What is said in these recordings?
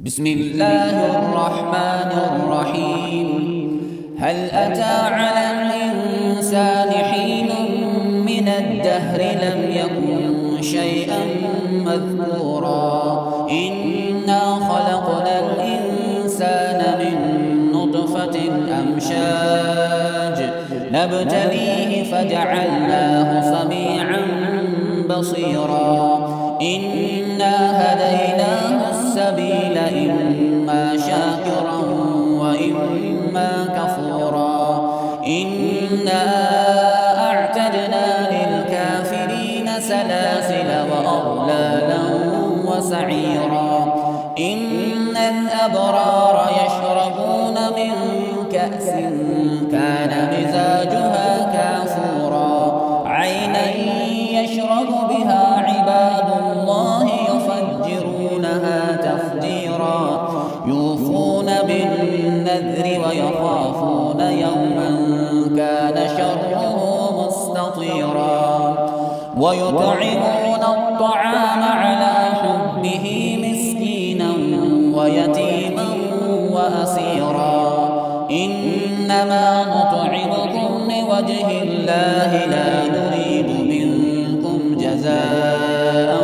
بسم الله الرحمن الرحيم. هل أتى على الإنسان حين من الدهر لم يكن شيئا مذكورا إنا خلقنا الإنسان من نطفة أمشاج نبتليه فجعلناه سميعا بصيرا إنا هديناه السبيل إما شاكرا وإما كفورا إنا أعتدنا للكافرين سلاسل وأغلالا وسعيرا إن الأبرار يشربون من كأس كان مزاجها كافورا عينا يشرب بها عباد الله يفجرونها تفجيرا يوفون بالنذر ويخافون يوما كان شره مستطيرا ويطعمون الطعام على حبه مسكينا ويتيما وأسيرا إنما نطعمكم لوجه الله لا نريد منكم جزاء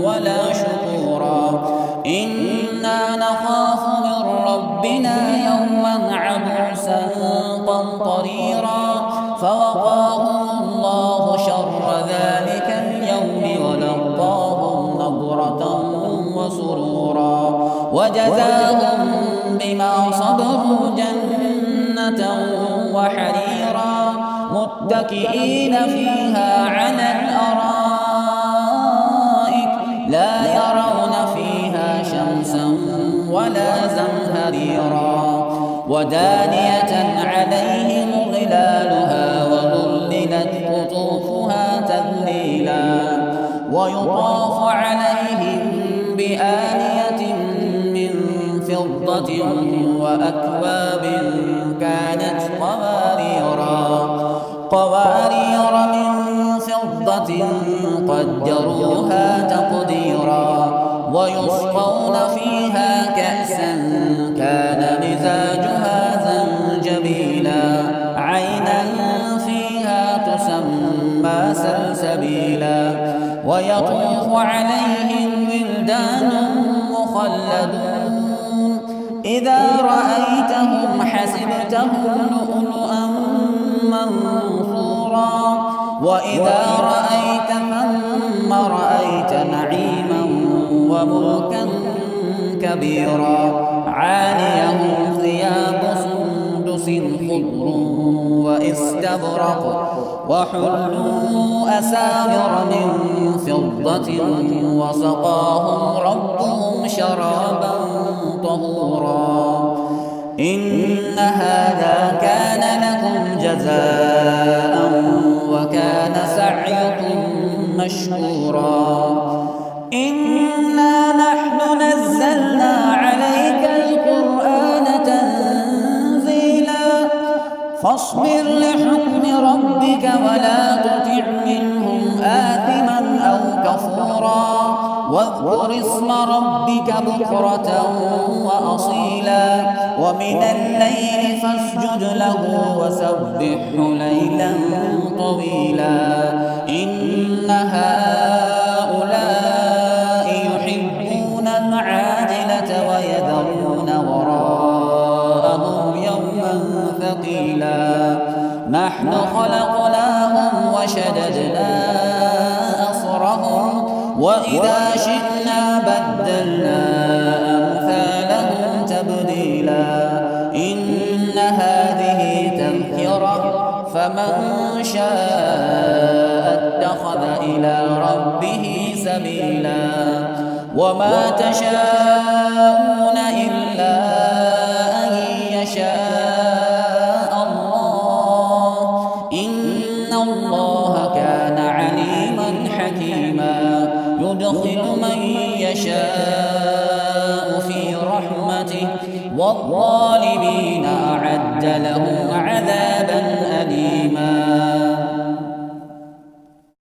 ولا شكورا إنا نخاف من ربنا يوما عبوسا قمطريرا فوقاهم الله شر ذلك اليوم ولقاهم نضرة وسرورا وجزاهم بما صبروا جنة وحريرا متكئين فيها على الأرائك لا يرون فيها شمسا ولا زمهريرا ودانية عليهم ظلالها وذللت قطوفها تذليلا ويطاف عليهم بآنية من فضة وأكواب كانت قوارير من فضة قدروها تقديرا ويسقون فيها كأسا كان مزاجها زنجبيلا عينا فيها تسمى سلسبيلا ويطوف عليهم ولدان مخلدون إذا رأيتهم حسبتهم لؤلؤا منثورا وإذا رأيت ثم رأيت نعيما وملكا كبيرا عاليهم ثياب سندس خضر واستبرق وحلوا أساور من فضة وسقاهم ربهم شرابا طهورا إن هذا كان لكم جزاء وكان سعيكم مشكورا إنا نحن نزلنا عليك القرآن تنزيلا فاصبر لحكم ربك ولا تطع منهم آثما أو كفورا واذكر اسم ربك بكرة وأصيلا ومن الليل فاسجد له وسبحه ليلا طويلا إن هؤلاء يحبون العاجلة ويذرون وراءهم يوما ثقيلا نحن خلقناهم وشددنا أسرهم وإذا شئنا بدلنا أمثالهم تبديلا إن هذه تذكرة فمن شاء اتخذ إلى ربه سبيلا وما تشاءون إلا أن يشاء الله إن الله كان عليما حكيما يدخل من يشاء في رحمته والظالمين أعد لهم عذابا